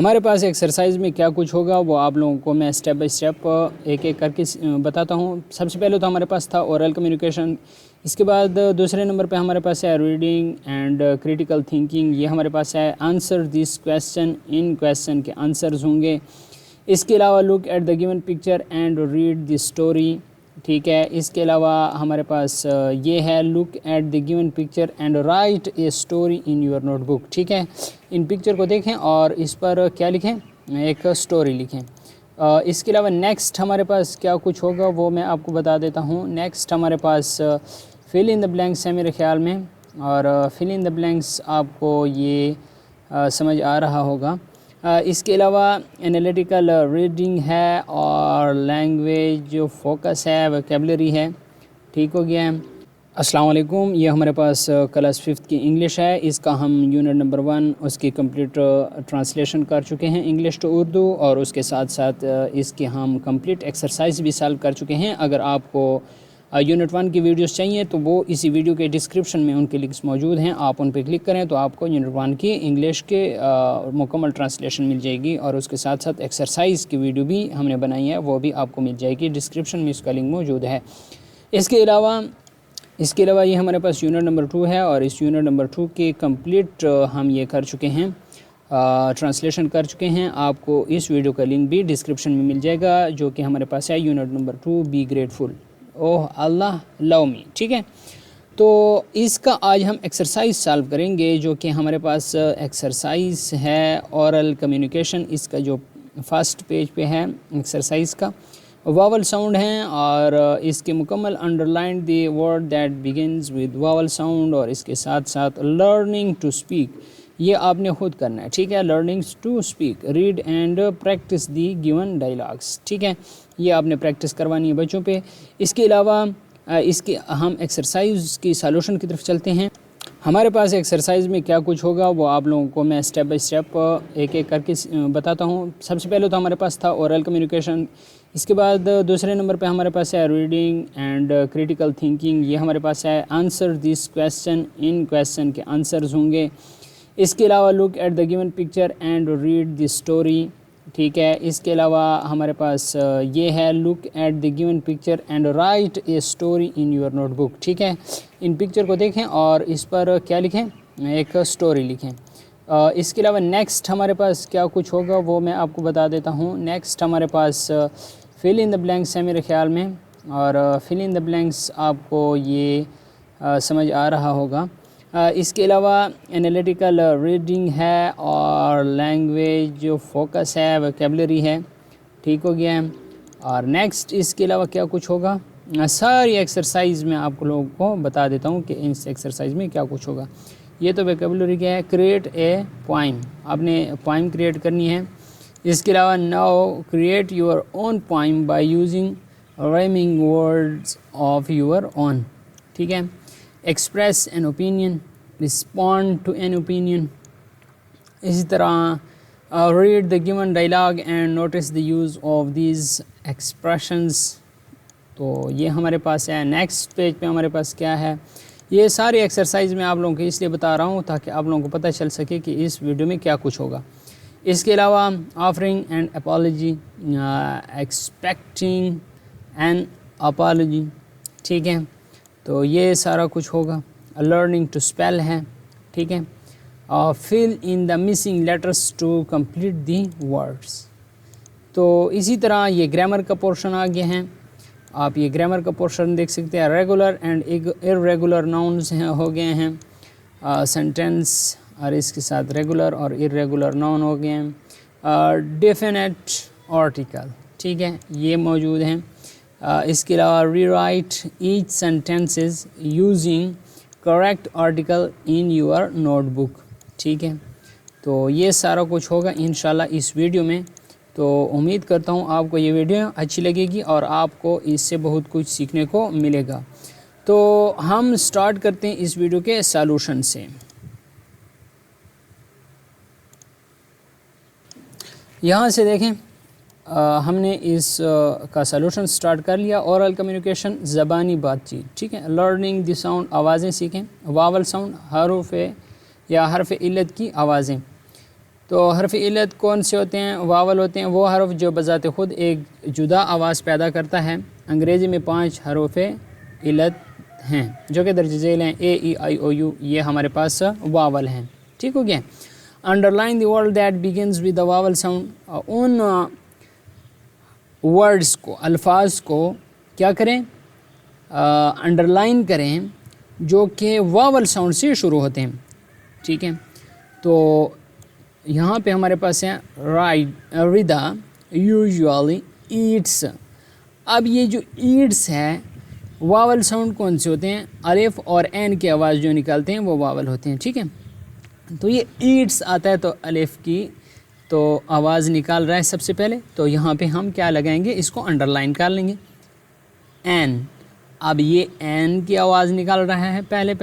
ہمارے پاس ایکسرسائز میں کیا کچھ ہوگا وہ آپ لوگوں کو میں اسٹیپ بائی اسٹیپ ایک ایک کر کے بتاتا ہوں۔ سب سے پہلے تو ہمارے پاس تھا اورل کمیونیکیشن، اس کے بعد دوسرے نمبر پہ ہمارے پاس ہے ریڈنگ اینڈ کریٹیکل تھنکنگ، یہ ہمارے پاس ہے آنسر دس کویسچن، ان کویسچن کے آنسرز ہوں گے۔ اس کے علاوہ look at the given picture and read the story, ٹھیک ہے۔ اس کے علاوہ ہمارے پاس یہ ہے look at the given picture and write a story in your notebook, ٹھیک ہے۔ ان پکچر کو دیکھیں اور اس پر کیا لکھیں، ایک اسٹوری لکھیں۔ اس کے علاوہ نیکسٹ ہمارے پاس کیا کچھ ہوگا وہ میں آپ کو بتا دیتا ہوں۔ نیکسٹ ہمارے پاس فل ان دا بلینکس ہے میرے خیال میں، اور فل ان دا بلینکس آپ کو یہ سمجھ آ رہا ہوگا۔ اس کے علاوہ انالیٹیکل ریڈنگ ہے اور لینگویج فوکس ہے، ویکیبلری ہے، ٹھیک ہو گیا ہے۔ السلام علیکم، یہ ہمارے پاس کلاس 5 کی انگلش ہے، اس کا ہم یونٹ نمبر 1 اس کی کمپلیٹ ٹرانسلیشن کر چکے ہیں انگلش ٹو اردو، اور اس کے ساتھ ساتھ اس کی ہم کمپلیٹ ایکسرسائز بھی سالو کر چکے ہیں۔ اگر آپ کو یونٹ 1 کی ویڈیوز چاہیے تو وہ اسی ویڈیو کے ڈسکرپشن میں ان کے لنکس موجود ہیں، آپ ان پہ کلک کریں تو آپ کو یونٹ 1 کی انگلش کے مکمل ٹرانسلیشن مل جائے گی، اور اس کے ساتھ ساتھ ایکسرسائز کی ویڈیو بھی ہم نے بنائی ہے، وہ بھی آپ کو مل جائے گی، ڈسکرپشن میں اس کا لنک موجود ہے۔ اس کے علاوہ یہ ہمارے پاس یونٹ نمبر 2 ہے، اور اس یونٹ نمبر 2 کے کمپلیٹ ہم یہ کر چکے ہیں، ٹرانسلیشن کر چکے ہیں۔ آپ کو اس ویڈیو کا لنک بھی ڈسکرپشن میں مل جائے گا، جو کہ ہمارے پاس ہے یونٹ نمبر 2 بی گریٹفل، اوہ اللہ لو می، ٹھیک ہے۔ تو اس کا آج ہم ایکسرسائز سالو کریں گے، جو کہ ہمارے پاس ایکسرسائز ہے اورل کمیونیکیشن، اس کا جو فرسٹ پیج پہ ہے ایکسرسائز کا واول ساؤنڈ ہیں، اور اس کے مکمل underline the word that begins with vowel sound, اور اس کے ساتھ ساتھ لرننگ ٹو اسپیک، یہ آپ نے خود کرنا ہے، ٹھیک ہے۔ Learning to speak, read and practice the given dialogues, ٹھیک ہے، یہ آپ نے پریکٹس کروانی ہے بچوں پہ۔ اس کے علاوہ اس کے ہم ایکسرسائز کی سالوشن کی طرف چلتے ہیں۔ ہمارے پاس ایکسرسائز میں کیا کچھ ہوگا وہ آپ لوگوں کو میں اسٹیپ بائی اسٹیپ ایک ایک کر کے بتاتا ہوں۔ سب سے پہلے تو ہمارے پاس تھا اورل کمیونیکیشن، اس کے بعد دوسرے نمبر پہ ہمارے پاس ہے ریڈنگ اینڈ کریٹیکل تھنکنگ، یہ ہمارے پاس ہے آنسر دس کویسچن، ان کویسچن کے آنسرز ہوں گے۔ اس کے علاوہ look at the given picture and read the story, ٹھیک ہے۔ اس کے علاوہ ہمارے پاس یہ ہے look at the given picture and write a story in your notebook, ٹھیک ہے۔ ان پکچر کو دیکھیں اور اس پر کیا لکھیں، ایک اسٹوری لکھیں۔ اس کے علاوہ نیکسٹ ہمارے پاس کیا کچھ ہوگا وہ میں آپ کو بتا دیتا ہوں۔ نیکسٹ ہمارے پاس فل ان دا بلینکس ہے میرے خیال میں، اور فل ان دا بلینکس آپ کو یہ سمجھ آ رہا ہوگا۔ اس کے علاوہ انالیٹیکل ریڈنگ ہے اور لینگویج فوکس ہے، ویکیبلری ہے، ٹھیک ہو گیا ہے۔ اور نیکسٹ اس کے علاوہ کیا کچھ ہوگا، ساری ایکسرسائز میں آپ لوگوں کو بتا دیتا ہوں کہ اس ایکسرسائز میں کیا کچھ ہوگا۔ یہ تو ویکیبلری کیا ہے، کریٹ اے پوائم، آپ نے پوائم کریٹ کرنی ہے۔ اس کے علاوہ now create your own poem by using rhyming words of your own, ٹھیک ہے۔ Express an opinion, respond to an opinion, اسی طرح read the given dialogue and notice the use of these expressions, تو یہ ہمارے پاس ہے۔ نیکسٹ پیج پہ ہمارے پاس کیا ہے، یہ ساری ایکسرسائز میں آپ لوگوں کو اس لیے بتا رہا ہوں تاکہ آپ لوگوں کو پتہ چل سکے کہ اس ویڈیو میں کیا کچھ ہوگا۔ اس کے علاوہ offering and apology, expecting an apology, ٹھیک ہے، تو یہ سارا کچھ ہوگا۔ لرننگ ٹو اسپیل ہے، ٹھیک ہے۔ Fill in the missing letters to complete the words, تو اسی طرح یہ گرامر کا پورشن آگے ہیں، آپ یہ گرامر کا پورشن دیکھ سکتے ہیں۔ ریگولر اینڈ ارریگولر ناؤنز ہو گئے ہیں، سینٹینس اور اس کے ساتھ ریگولر اور ارریگولر ناؤن ہو گئے ہیں۔ ڈیفینیٹ آرٹیکل، ٹھیک ہے، یہ موجود ہیں۔ اس کے علاوہ rewrite each sentences using correct article in your notebook, ٹھیک ہے، تو یہ سارا کچھ ہوگا انشاءاللہ اس ویڈیو میں۔ تو امید کرتا ہوں آپ کو یہ ویڈیو اچھی لگے گی اور آپ کو اس سے بہت کچھ سیکھنے کو ملے گا۔ تو ہم سٹارٹ کرتے ہیں اس ویڈیو کے سالوشن سے۔ یہاں سے دیکھیں ہم نے اس کا سالوشن سٹارٹ کر لیا۔ اورل کمیونیکیشن، زبانی بات چیت، ٹھیک ہے۔ لرننگ دی ساؤنڈ، آوازیں سیکھیں۔ واول ساؤنڈ، حرف یا حرف علت کی آوازیں۔ تو حرف علت کون سے ہوتے ہیں؟ واول ہوتے ہیں، وہ حرف جو بذات خود ایک جدا آواز پیدا کرتا ہے۔ انگریزی میں 5 حروف علت ہیں جو کہ درج ذیل ہیں، اے ای آئی او یو، یہ ہمارے پاس واول ہیں، ٹھیک ہو گیا۔ Underline the word that begins with the vowel sound, ان ورڈز کو، الفاظ کو کیا کریں؟ انڈرلائن کریں جو کہ واول ساؤنڈ سے شروع ہوتے ہیں، ٹھیک ہے۔ تو یہاں پہ ہمارے پاس ہے ردا یوزولی ایٹس۔ اب یہ جو ایٹس ہے واول ساؤنڈ کون سے ہوتے ہیں؟ الف اور این کی آواز جو نکالتے ہیں وہ واول ہوتے ہیں، ٹھیک ہے۔ تو یہ ایٹس آتا ہے تو الف کی تو آواز نکال رہا ہے سب سے پہلے، تو یہاں پہ ہم کیا لگائیں گے؟ اس کو انڈرلائن کر لیں گے، این۔ اب یہ این کی آواز نکال رہا ہے پہلے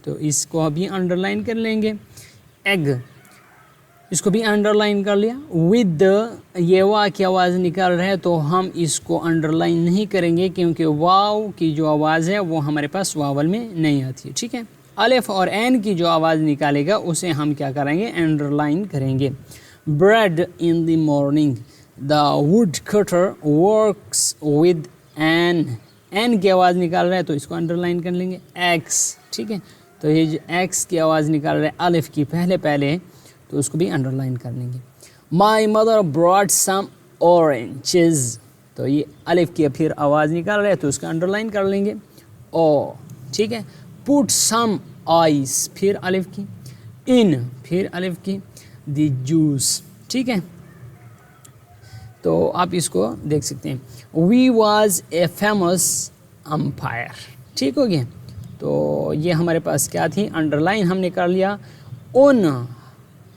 تو اس کو ابھی انڈرلائن کر لیں گے۔ ایگ، اس کو بھی انڈرلائن کر لیا۔ ود، یہ وا کی آواز نکال رہا ہے تو ہم اس کو انڈرلائن نہیں کریں گے کیونکہ واو کی جو آواز ہے وہ ہمارے پاس واول میں نہیں آتی ہے، ٹھیک ہے۔ الف اور این کی جو آواز نکالے گا اسے ہم کیا کریں گے؟ انڈرلائن کریں گے۔ Bread in the morning, the wood cutter works with an کی آواز نکال رہا ہے تو اس کو انڈرلائن کر لیں گے۔ ایکس، ٹھیک ہے، تو یہ جو ایکس کی آواز نکال رہا ہے الف کی پہلے تو اس کو بھی انڈرلائن کر لیں گے۔ My mother brought some oranges, تو یہ الف کی پھر آواز نکال رہا ہے تو اس کو انڈرلائن کر لیں گے۔ او، ٹھیک ہے۔ پٹ سم آئس، پھر الف کی، ان، پھر الف کی، دی جوس، ٹھیک ہے۔ تو آپ اس کو دیکھ سکتے ہیں۔ We was a famous empire, ٹھیک ہو گیا۔ تو یہ ہمارے پاس کیا تھی؟ انڈرلائن ہم نے کر لیا ان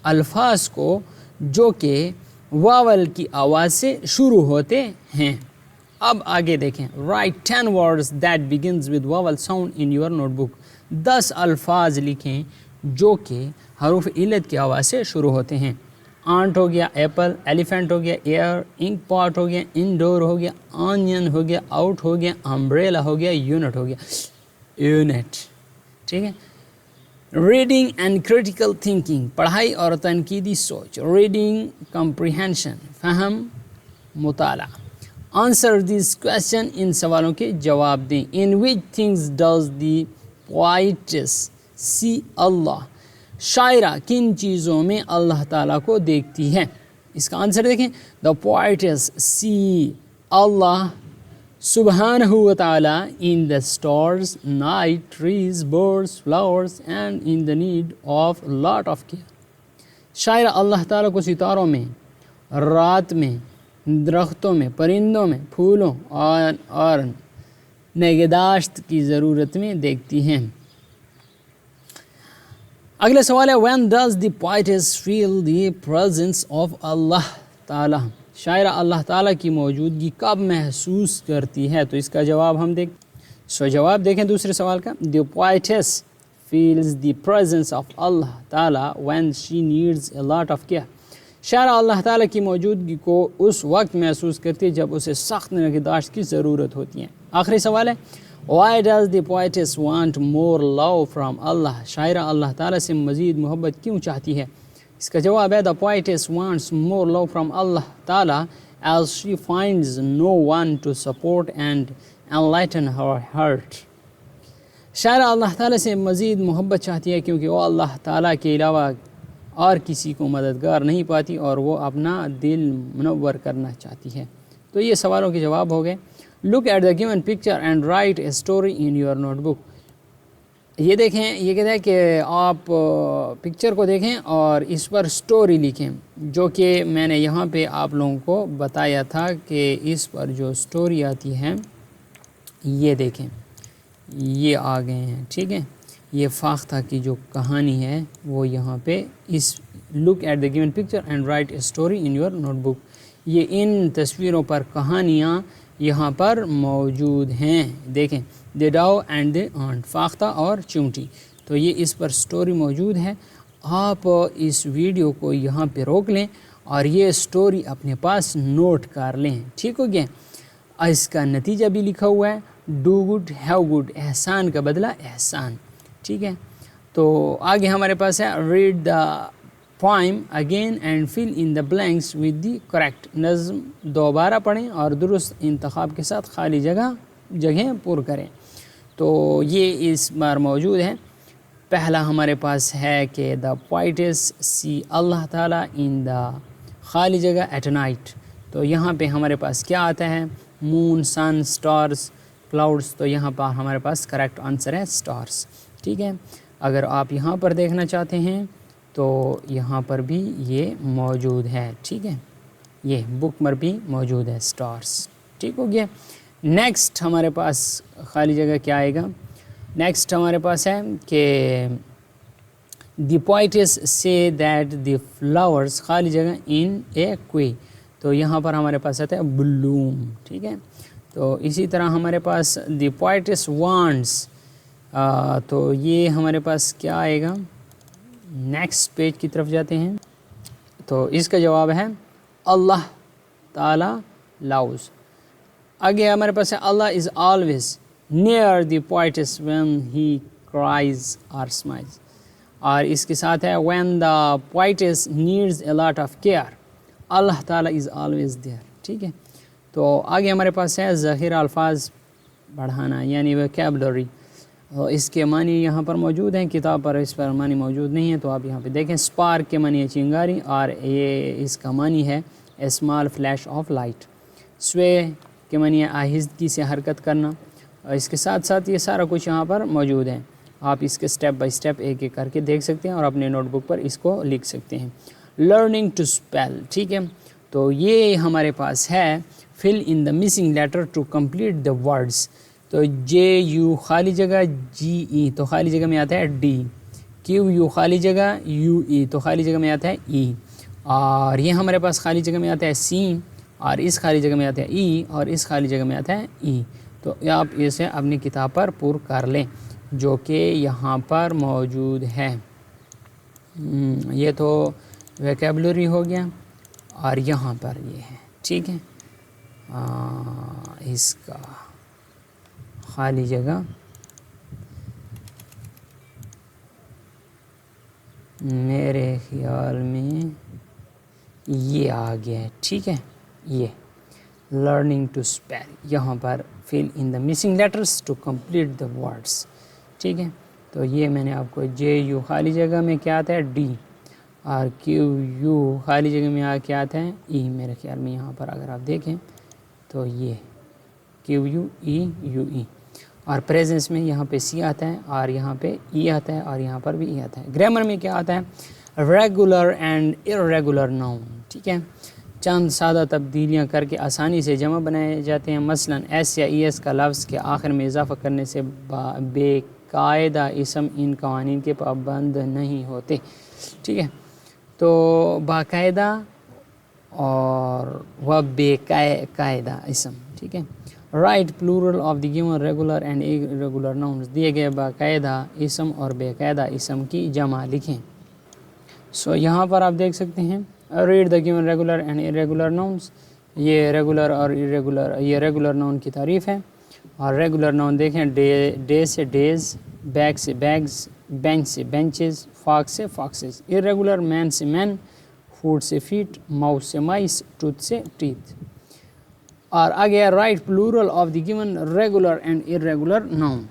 الفاظ کو جو کہ واول کی آواز سے شروع ہوتے ہیں۔ اب آگے دیکھیں، right 10 words that begins with vowel sound in your notebook، 10 الفاظ لکھیں جو کہ حروف علت کی آواز سے شروع ہوتے ہیں۔ آنٹ ہو گیا، ایپل، ایلیفینٹ ہو گیا، ایئر، انک پاٹ ہو گیا، انڈور ہو گیا، آنین ہو گیا، آؤٹ ہو گیا، امبریلا ہو گیا، یونٹ ہو گیا، یونٹ، ٹھیک ہے۔ ریڈنگ اینڈ کریٹیکل تھنکنگ، پڑھائی اور تنقیدی سوچ۔ ریڈنگ کمپریہنشن، فہم، مطالعہ۔ آنسر دیز کویسچن، ان سوالوں کے جواب دیں۔ ان وچ تھنگز ڈز دی پوائٹس سی اللہ، شاعرہ کن چیزوں میں اللہ تعالیٰ کو دیکھتی ہے؟ اس کا آنسر دیکھیں، دا پوائٹس سی اللہ سبحانہ و تعالیٰ in the stars, night, trees, birds, flowers and in the need of lot of care۔ شاعرہ اللہ تعالیٰ کو ستاروں میں، رات میں، درختوں میں، پرندوں میں، پھولوں اور نگہداشت کی ضرورت میں دیکھتی ہیں۔ اگلا سوال ہے when does the poetess feel the presence of اللہ تعالیٰ، شاعرہ اللہ تعالیٰ کی موجودگی کب محسوس کرتی ہے؟ تو اس کا جواب ہم جواب دیکھیں دوسرے سوال کا۔ the poetess feels the presence of اللہ تعالیٰ when she needs a lot of care، شاعرہ اللہ تعالیٰ کی موجودگی کو اس وقت محسوس کرتی ہے جب اسے سخت نگہداشت کی ضرورت ہوتی ہے۔ آخری سوال ہے why does the poetess want more love from اللہ، شاعرہ اللہ تعالیٰ سے مزید محبت کیوں چاہتی ہے؟ اس کا جواب ہے the poetess wants more love from اللہ تعالیٰ as she finds no one to support and enlighten her heart، شاعرہ اللہ تعالیٰ سے مزید محبت چاہتی ہے کیونکہ وہ اللہ تعالیٰ کے علاوہ اور کسی کو مددگار نہیں پاتی اور وہ اپنا دل منور کرنا چاہتی ہے۔ تو یہ سوالوں کے جواب ہو گئے۔ look at the given picture and write a story in your notebook، یہ دیکھیں، یہ کہتا ہے کہ آپ پکچر کو دیکھیں اور اس پر سٹوری لکھیں، جو کہ میں نے یہاں پہ آپ لوگوں کو بتایا تھا کہ اس پر جو سٹوری آتی ہے یہ دیکھیں، یہ آ گئے ہیں، ٹھیک ہے۔ یہ فاختہ کی جو کہانی ہے وہ یہاں پہ اس look at the given picture and write a story in your notebook، یہ ان تصویروں پر کہانیاں یہاں پر موجود ہیں، دیکھیں the dow and the ant، فاختہ اور چونٹی، تو یہ اس پر سٹوری موجود ہے۔ آپ اس ویڈیو کو یہاں پہ روک لیں اور یہ سٹوری اپنے پاس نوٹ کر لیں، ٹھیک ہو گیا۔ اس کا نتیجہ بھی لکھا ہوا ہے do good have good، احسان کا بدلہ احسان، ٹھیک ہے۔ تو آگے ہمارے پاس ہے read the poem again and fill in the blanks with the correct. نظم دوبارہ پڑھیں اور درست انتخاب کے ساتھ خالی جگہیں پر کریں. تو یہ اس بار موجود ہے. پہلا ہمارے پاس ہے کہ the poetess see اللہ تعالیٰ in the خالی جگہ at night. تو یہاں پہ ہمارے پاس کیا آتا ہے؟ مون، سن، سٹارز، کلاؤڈس. تو یہاں پر ہمارے پاس کریکٹ آنسر ہے سٹارز. ٹھیک ہے. اگر آپ یہاں پر دیکھنا چاہتے ہیں تو یہاں پر بھی یہ موجود ہے. ٹھیک ہے، یہ بک پر بھی موجود ہے سٹارز. ٹھیک ہو گیا. نیکسٹ ہمارے پاس خالی جگہ کیا آئے گا؟ نیکسٹ ہمارے پاس ہے کہ دی poetess say that the flowers خالی جگہ in a quay. تو یہاں پر ہمارے پاس آتا ہے بلوم. ٹھیک ہے. تو اسی طرح ہمارے پاس دی poetess wants. تو یہ ہمارے پاس کیا آئے گا؟ نیکسٹ پیج کی طرف جاتے ہیں. تو اس کا جواب ہے اللہ تعالیٰ loves. آگے ہمارے پاس ہے اللہ is always near the poetess when he cries or smiles. اور اس کے ساتھ ہے when the poetess needs a lot of care. اللہ تعالیٰ is always there. ٹھیک ہے. تو آگے ہمارے پاس ہے ذخیرہ الفاظ بڑھانا یعنی vocabulary. اس کے معنی یہاں پر موجود ہیں، کتاب پر اس پر معنی موجود نہیں ہے. تو آپ یہاں پہ دیکھیں. spark کے معنی ہے چنگاری اور یہ اس کا معنی ہے a small flash of light. sway کے معنی ہے آہستگی سے حرکت کرنا. اور اس کے ساتھ ساتھ یہ سارا کچھ یہاں پر موجود ہے. آپ اس کے سٹیپ بائی سٹیپ ایک ایک کر کے دیکھ سکتے ہیں اور اپنے نوٹ بک پر اس کو لکھ سکتے ہیں. Learning to spell. ٹھیک ہے. تو یہ ہمارے پاس ہے fill in the missing letter to complete the words. تو جے یو خالی جگہ جی ای تو خالی جگہ میں آتا ہے ڈی. کیو یو خالی جگہ یو ای تو خالی جگہ میں آتا ہے ای. اور یہ ہمارے پاس خالی جگہ میں آتا ہے سی اور اس خالی جگہ میں آتا ہے ای اور اس خالی جگہ میں آتا ہے ای. تو آپ اسے اپنی کتاب پر پر کر لیں جو کہ یہاں پر موجود ہے. یہ تو ویکیبلری ہو گیا اور یہاں پر یہ ہے. ٹھیک ہے. اس کا خالی جگہ میرے خیال میں یہ آ گیا ہے. ٹھیک ہے. یہ لرننگ ٹو اسپیل یہاں پر fill in the missing letters to complete the words. ٹھیک ہے. تو یہ میں نے آپ کو جے یو خالی جگہ میں کیا آتا ہے ڈی اور کیو یو خالی جگہ میں کیا آتا ہے ای. میرے خیال میں یہاں پر اگر آپ دیکھیں تو یہ کیو یو ای یو ای اور پریزنس میں یہاں پہ سی آتا ہے اور یہاں پہ ای آتا ہے اور یہاں پر بھی ای آتا ہے. گرامر میں کیا آتا ہے ریگولر اینڈ irregular noun. ٹھیک ہے. چند سادہ تبدیلیاں کر کے آسانی سے جمع بنائے جاتے ہیں. مثلا ایس یا ای ایس کا لفظ کے آخر میں اضافہ کرنے سے بے قاعدہ اسم ان قوانین کے پابند نہیں ہوتے. ٹھیک ہے. تو باقاعدہ اور وہ بے قاعدہ اسم. ٹھیک ہے. Right plural of the given regular and irregular nouns. دیے گئے باقاعدہ اسم اور بے قاعدہ اسم کی جمع لکھیں. سو یہاں پر آپ دیکھ سکتے ہیں red the given regular and irregular nouns. یہ ریگولر اور irregular یہ ریگولر ناؤن کی تعریف ہے. اور ریگولر ناؤن دیکھیں ڈے سے ڈیز، بیگ سے بیگز، بینچ سے بینچز، فاکس سے فاکسز. irregular مین سے مین، فوڈ سے فیٹ، ماؤس سے مائس، ٹوتھ سے ٹیتھ. اور آگے right plural of the given regular and irregular noun.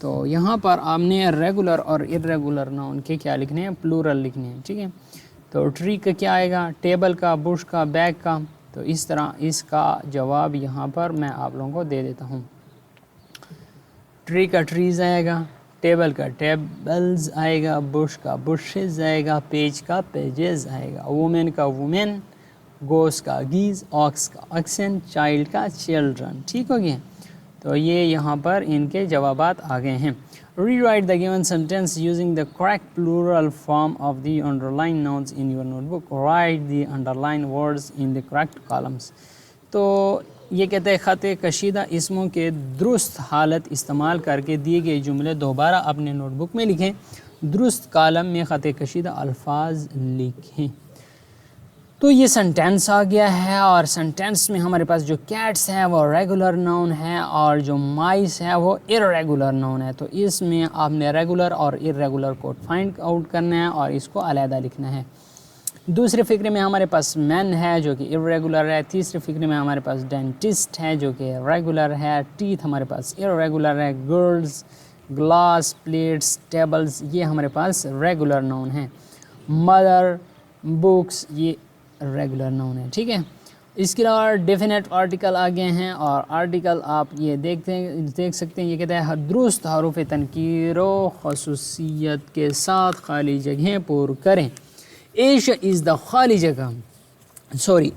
تو یہاں پر آپ نے ریگولر اور irregular noun کے کیا لکھنے ہیں؟ پلورل لکھنے ہیں. ٹھیک ہے. تو ٹری کا کیا آئے گا؟ ٹیبل کا، بش کا، بیگ کا. تو اس طرح اس کا جواب یہاں پر میں آپ لوگوں کو دے دیتا ہوں. ٹری کا ٹریز آئے گا، ٹیبل کا ٹیبلز آئے گا، بش کا بشز آئے گا، پیج کا پیجز آئے گا، وومن کا وومن، گوس کا گیز، آکس کا آکسن، چائلڈ کا چلڈرن. ٹھیک ہو گیا. تو یہ یہاں پر ان کے جوابات آ گئے ہیں. Rewrite the given sentence using the correct plural form of the underlined nouns in your notebook. Write the underlined words in the correct columns. تو یہ کہتے ہیں خط کشیدہ اسموں کے درست حالت استعمال کر کے دیے گئے جملے دوبارہ اپنے نوٹ بک میں لکھیں. درست کالم میں خط کشیدہ الفاظ لکھیں. تو یہ سنٹینس آ گیا ہے اور سنٹینس میں ہمارے پاس جو کیٹس ہیں وہ ریگولر ناؤن ہے اور جو مائس ہے وہ irregular ناؤن ہے. تو اس میں آپ نے ریگولر اور irregular کو فائنڈ آؤٹ کرنا ہے اور اس کو علیحدہ لکھنا ہے. دوسرے فقرے میں ہمارے پاس مین ہے جو کہ irregular ہے. تیسرے فقرے میں ہمارے پاس ڈینٹسٹ ہے جو کہ ریگولر ہے. ٹیتھ ہمارے پاس irregular ہے. گرلز, گلاس, پلیٹس, ٹیبلز یہ ہمارے پاس ریگولر ناؤن ہیں. مدر, بکس یہ ریگولر ناؤن ہے. ٹھیک ہے. اس کے علاوہ ڈیفینیٹ آرٹیکل آگے ہیں اور آرٹیکل آپ یہ دیکھ سکتے ہیں. یہ کہتا ہے درست حروف تنکیر و خصوصیت کے ساتھ خالی جگہیں پر کریں. ایشیا از دا خالی جگہ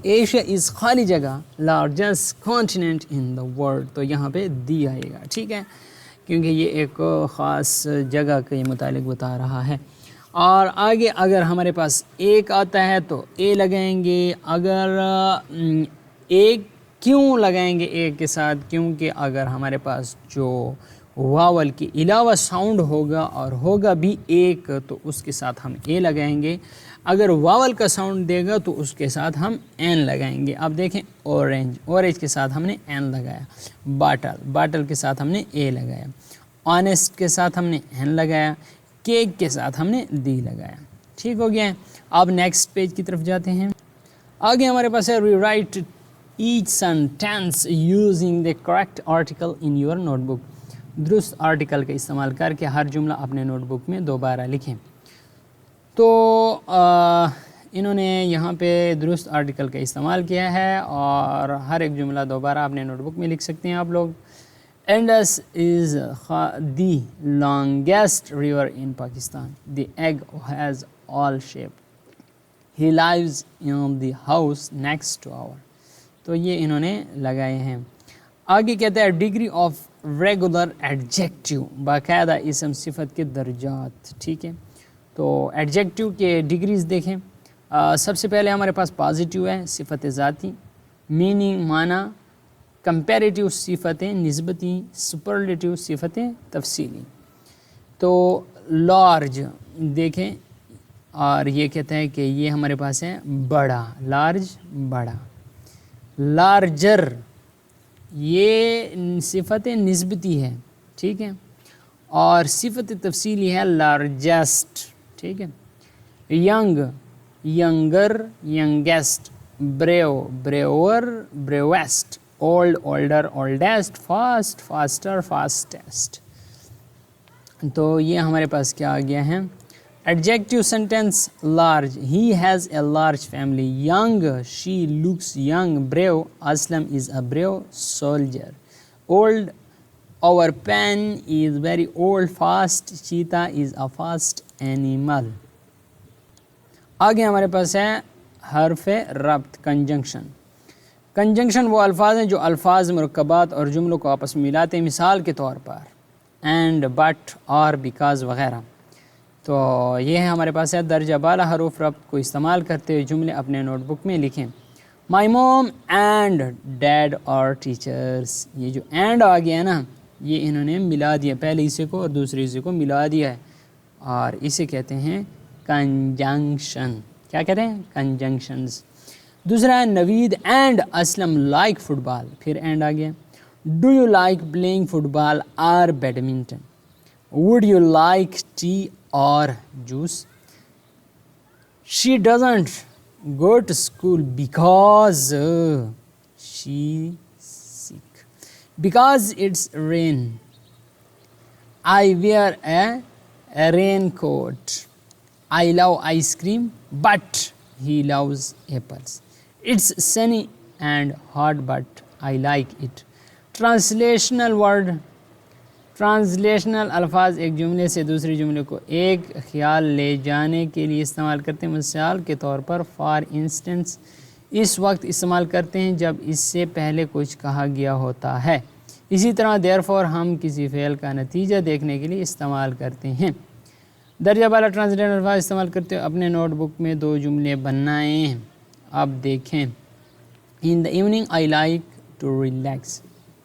ایشیا از خالی جگہ largest continent in the world. تو یہاں پہ دی آئے گا. ٹھیک ہے, کیونکہ یہ ایک خاص جگہ کے متعلق بتا رہا ہے. اور آگے اگر ہمارے پاس ایک آتا ہے تو اے لگائیں گے. اگر ایک کیوں لگائیں گے ایک کے ساتھ؟ کیونکہ اگر ہمارے پاس جو واول کے علاوہ ساؤنڈ ہوگا اور ہوگا بھی ایک تو اس کے ساتھ ہم اے لگائیں گے. اگر واول کا ساؤنڈ دے گا تو اس کے ساتھ ہم این لگائیں گے. اب دیکھیں اورینج کے ساتھ ہم نے این لگایا. باٹل کے ساتھ ہم نے اے لگایا. آنیسٹ کے ساتھ ہم نے این لگایا. کیک کے ساتھ ہم نے دی لگایا. ٹھیک ہو گیا ہے. اب نیکسٹ پیج کی طرف جاتے ہیں. آگے ہمارے پاس ہے rewrite each sentence using the correct article in your notebook. درست آرٹیکل کا استعمال کر کے ہر جملہ اپنے نوٹ بک میں دوبارہ لکھیں. تو انہوں نے یہاں پہ درست آرٹیکل کا استعمال کیا ہے اور ہر ایک جملہ دوبارہ اپنے نوٹ بک میں لکھ سکتے ہیں آپ لوگ. Indus is the longest river in Pakistan. The egg has all shape. He lives in the house next to our. تو یہ انہوں نے لگائے ہیں. آگے کہتا ہے ڈگری آف ریگولر ایڈجیکٹیو, باقاعدہ اسم صفت کے درجات. ٹھیک ہے, تو ایڈجیکٹیو کے ڈگریز دیکھیں. سب سے پہلے ہمارے پاس پازیٹیو ہے, صفت ذاتی, میننگ معنی, کمپیریٹیو صفتیں نسبتی, سپرلیٹیو صفتیں تفصیلی. تو لارج دیکھیں اور یہ کہتا ہے کہ یہ ہمارے پاس ہے بڑا, لارج بڑا. لارجر یہ صفت نسبتی ہے. ٹھیک ہے, اور صفت تفصیلی ہے لارجسٹ. ٹھیک ہے. Young younger, youngest. Brave braver, bravest. Old older, oldest. Fast faster, fastest. تو یہ ہمارے پاس کیا آ گیا ہے adjective sentence. Large, he has a large family. Young, she looks young. Brave, Aslam is a brave soldier. Old, our pen is very old. Fast, cheetah is a fast animal. آگے ہمارے پاس ہے حرف ربط, کنجنکشن. کنجنکشن وہ الفاظ ہیں جو الفاظ, مرکبات اور جملوں کو آپس میں ملاتے ہیں. مثال کے طور پر اینڈ, بٹ, اور, بیکاز وغیرہ. تو یہ ہے ہمارے پاس ہے درجہ بالا حروف ربط کو استعمال کرتے ہوئے جملے اپنے نوٹ بک میں لکھیں. مائی موم اینڈ ڈیڈ اور ٹیچرس. یہ جو اینڈ آ گیا ہے نا, یہ انہوں نے ملا دیا, پہلے حصے کو اور دوسرے حصے کو ملا دیا ہے اور اسے کہتے ہیں کنجنکشن. کیا کہتے ہیں؟ کنجنکشنز. دوسرا ہے Naveed and Aslam like football. پھر اینڈ آ گیا. Do you like playing football اور badminton. Would you like tea اور juice. She doesn't go to school because she sick. Because it's rain. I wear a raincoat. I love ice cream, but he loves apples. It's sunny and hot, but I like it. Translational word. Translational الفاظ ایک جملے سے دوسری جملے کو ایک خیال لے جانے کے لیے استعمال کرتے ہیں. مثال کے طور پر فار انسٹنس اس وقت استعمال کرتے ہیں جب اس سے پہلے کچھ کہا گیا ہوتا ہے. اسی طرح دیئر فور ہم کسی فعل کا نتیجہ دیکھنے کے لیے استعمال کرتے ہیں. درجہ بالا ٹرانسلیشنل الفاظ استعمال کرتے ہوئے اپنے نوٹ بک میں 2 جملے بنائیں. اب دیکھیں. In the evening I like to relax.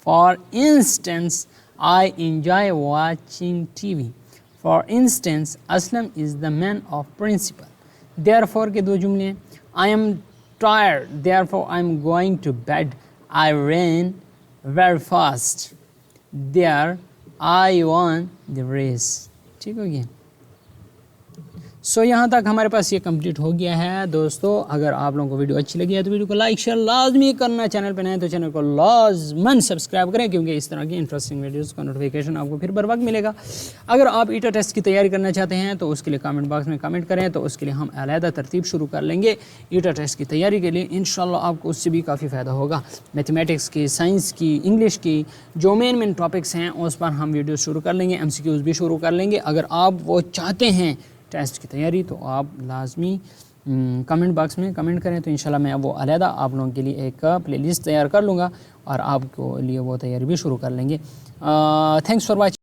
For instance I enjoy watching TV. For instance, Aslam is the man of principle. Therefore کے 2 جملے ہیں. I am tired, therefore I am going to bed. I ran very fast. There I won the race. ٹھیک ہو گیا. سو یہاں تک ہمارے پاس یہ کمپلیٹ ہو گیا ہے دوستو. اگر آپ لوگوں کو ویڈیو اچھی لگی ہے تو ویڈیو کو لائک شیئر لازمی کرنا. چینل پہ نئے تو چینل کو لازماً سبسکرائب کریں, کیونکہ اس طرح کی انٹرسٹنگ ویڈیوز کا نوٹیفیکیشن آپ کو پھر بر وقت ملے گا. اگر آپ ایٹا ٹیسٹ کی تیاری کرنا چاہتے ہیں تو اس کے لیے کامنٹ باکس میں کامنٹ کریں, تو اس کے لیے ہم علیحدہ ترتیب شروع کر لیں گے ایٹا ٹیسٹ کی تیاری کے لیے. انشاءاللہ آپ کو اس سے بھی کافی فائدہ ہوگا. میتھمیٹکس کی, سائنس کی, انگلش کی, جو مین ٹاپکس ہیں اس پر ہم ویڈیو شروع کر لیں گے, MCQs بھی شروع کر لیں گے. اگر آپ وہ چاہتے ہیں ٹیسٹ کی تیاری تو آپ لازمی کمنٹ باکس میں کمنٹ کریں, تو انشاءاللہ میں وہ علیحدہ آپ لوگوں کے لیے ایک پلے لسٹ تیار کر لوں گا اور آپ کو لیے وہ تیاری بھی شروع کر لیں گے. Thanks for watching.